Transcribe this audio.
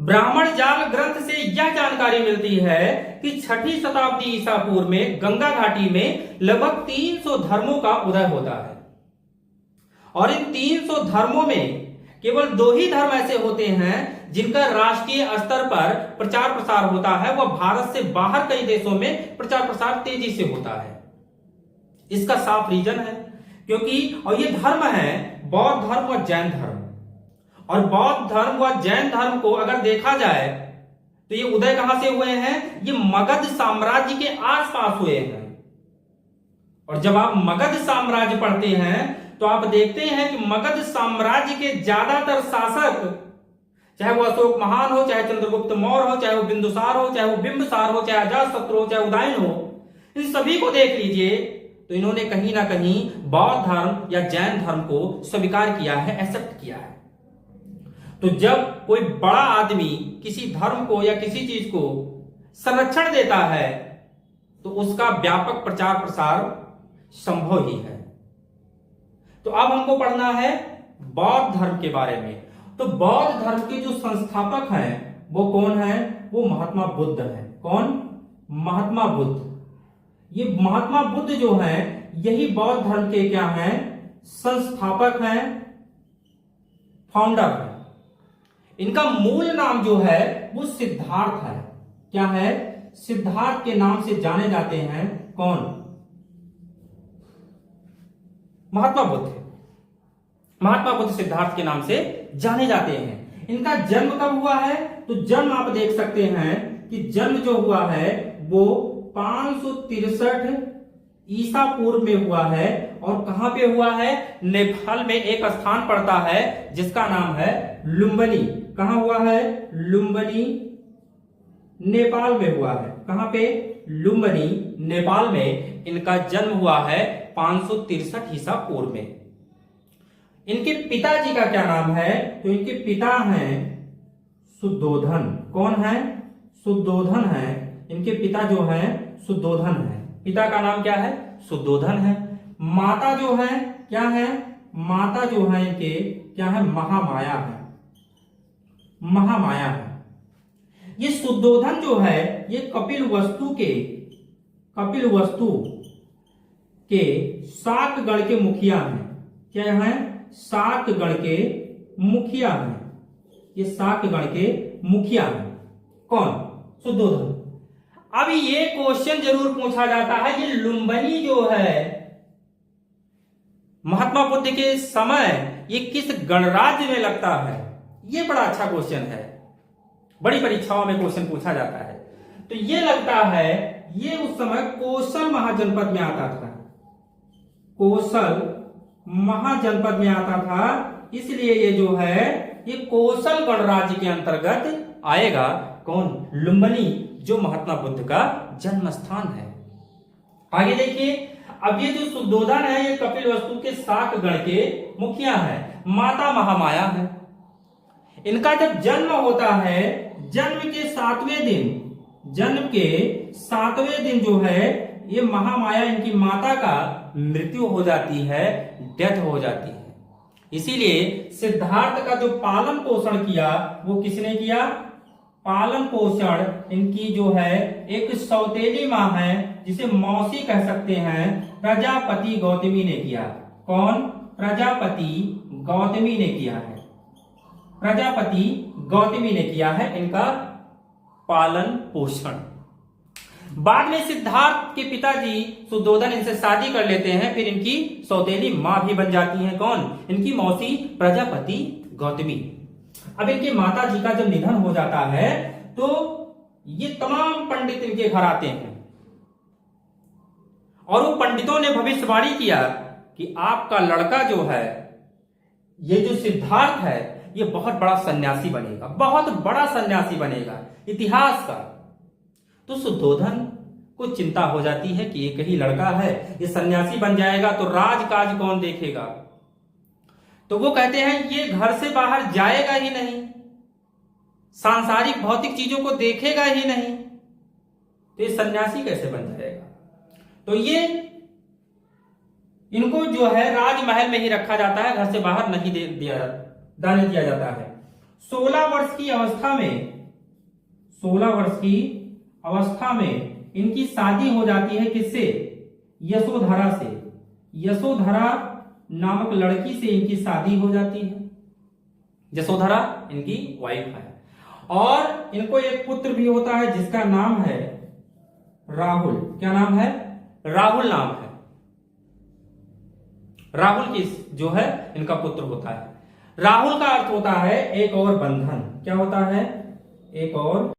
ब्राह्मण जाल ग्रंथ से यह जानकारी मिलती है कि 6ठी शताब्दी ईसा पूर्व में गंगा घाटी में लगभग 300 धर्मों का उदय होता है और इन 300 धर्मों में केवल 2 ही धर्म ऐसे होते हैं जिनका राष्ट्रीय स्तर पर प्रचार प्रसार होता है। वह भारत से बाहर कई देशों में प्रचार प्रसार तेजी से होता है। इसका साफ रीजन है क्योंकि और ये धर्म है बौद्ध धर्म और जैन धर्म। और बौद्ध धर्म व जैन धर्म को अगर देखा जाए तो ये उदय कहां से हुए हैं? ये मगध साम्राज्य के आसपास हुए हैं। और जब आप मगध साम्राज्य पढ़ते हैं तो आप देखते हैं कि मगध साम्राज्य के ज्यादातर शासक, चाहे वो अशोक महान हो, चाहे चंद्रगुप्त मौर्य हो, चाहे वो बिंदुसार हो, चाहे वो बिंबिसार हो, चाहे अजातशत्रु हो, चाहे उदयन हो, इन सभी को देख लीजिए तो इन्होंने कहीं ना कहीं बौद्ध धर्म या जैन धर्म को स्वीकार किया है, एक्सेप्ट किया है। तो जब कोई बड़ा आदमी किसी धर्म को या किसी चीज को संरक्षण देता है तो उसका व्यापक प्रचार प्रसार संभव ही है। तो अब हमको पढ़ना है बौद्ध धर्म के बारे में। तो बौद्ध धर्म के जो संस्थापक हैं वो कौन है? वो महात्मा बुद्ध है। कौन? महात्मा बुद्ध। ये महात्मा बुद्ध जो है यही बौद्ध धर्म के क्या हैं? संस्थापक हैं, फाउंडर है। इनका मूल नाम जो है वो सिद्धार्थ है। क्या है? सिद्धार्थ के नाम से जाने जाते हैं। कौन? महात्मा बुद्ध। महात्मा बुद्ध सिद्धार्थ के नाम से जाने जाते हैं। इनका जन्म कब हुआ है? तो जन्म आप देख सकते हैं कि जन्म जो हुआ है वो 563 ईसा पूर्व में हुआ है। और कहां पे हुआ है? नेपाल में एक स्थान पड़ता है जिसका नाम है लुम्बिनी। कहां हुआ है? लुम्बिनी, नेपाल में हुआ है। कहां पे? लुम्बिनी, नेपाल में इनका जन्म हुआ है 563 ईसा पूर्व में। इनके पिताजी का क्या नाम है? तो इनके पिता हैं शुद्धोधन। कौन है? शुद्धोधन है। इनके पिता जो हैं शुद्धोधन है। पिता का नाम क्या है? शुद्धोधन है। माता जो है क्या है? माता जो है इनके क्या है? महामाया है। महामाया है। ये शुद्धोधन जो है ये कपिलवस्तु के शाकगण के मुखिया हैं। क्या है? शाकगण के मुखिया हैं। ये शाकगण के मुखिया हैं। कौन? शुद्धोधन। अब ये क्वेश्चन जरूर पूछा जाता है, ये लुम्बिनी जो है महात्मा बुद्ध के समय ये किस गणराज्य में लगता है? ये बड़ा अच्छा क्वेश्चन है, बड़ी परीक्षाओं में क्वेश्चन पूछा जाता है। तो ये लगता है ये उस समय कोसल महाजनपद में आता था। कोसल महाजनपद में आता था, इसलिए ये जो है ये कोसल गणराज्य के अंतर्गत आएगा। कौन? लुम्बिनी, जो महात्मा बुद्ध का जन्म स्थान है। आगे देखिए, अब ये जो शुद्धोधन है ये कपिलवस्तु के शाकगण के मुखिया है। माता महामाया है। इनका जब जन्म होता है, जन्म के 7वें दिन जो है ये महामाया इनकी माता का मृत्यु हो जाती है, डेथ हो जाती है। इसीलिए सिद्धार्थ का जो पालन पोषण किया वो किसने किया? पालन पोषण इनकी जो है एक सौतेली मां है जिसे मौसी कह सकते हैं, प्रजापति गौतमी ने किया। कौन? प्रजापति गौतमी ने किया है। प्रजापति गौतमी ने किया है इनका पालन पोषण। बाद में सिद्धार्थ के पिताजी शुद्धोधन इनसे शादी कर लेते हैं, फिर इनकी सौतेली मां भी बन जाती हैं। कौन? इनकी मौसी प्रजापति गौतमी। अब इनके माता जी का जब निधन हो जाता है तो ये तमाम पंडित इनके घर आते हैं और वो पंडितों ने भविष्यवाणी किया कि आपका लड़का जो है ये जो सिद्धार्थ है ये बहुत बड़ा सन्यासी बनेगा, बहुत बड़ा सन्यासी बनेगा इतिहास का। तो शुद्धोधन को चिंता हो जाती है कि एक ही लड़का है, ये सन्यासी बन जाएगा तो राजकाज कौन देखेगा। तो वो कहते हैं ये घर से बाहर जाएगा ही नहीं, सांसारिक भौतिक चीजों को देखेगा ही नहीं, तो ये सन्यासी कैसे बन जाएगा। तो ये इनको जो है राजमहल में ही रखा जाता है, घर से बाहर नहीं जाने दिया जाता है। 16 वर्ष की अवस्था में 16 वर्ष की अवस्था में इनकी शादी हो जाती है किससे? यशोधरा से। यशोधरा नामक लड़की से इनकी शादी हो जाती है। यशोधरा इनकी वाइफ है और इनको एक पुत्र भी होता है जिसका नाम है राहुल। क्या नाम है? राहुल नाम है। राहुल की जो है इनका पुत्र होता है। राहुल का अर्थ होता है एक और बंधन। क्या होता है? एक और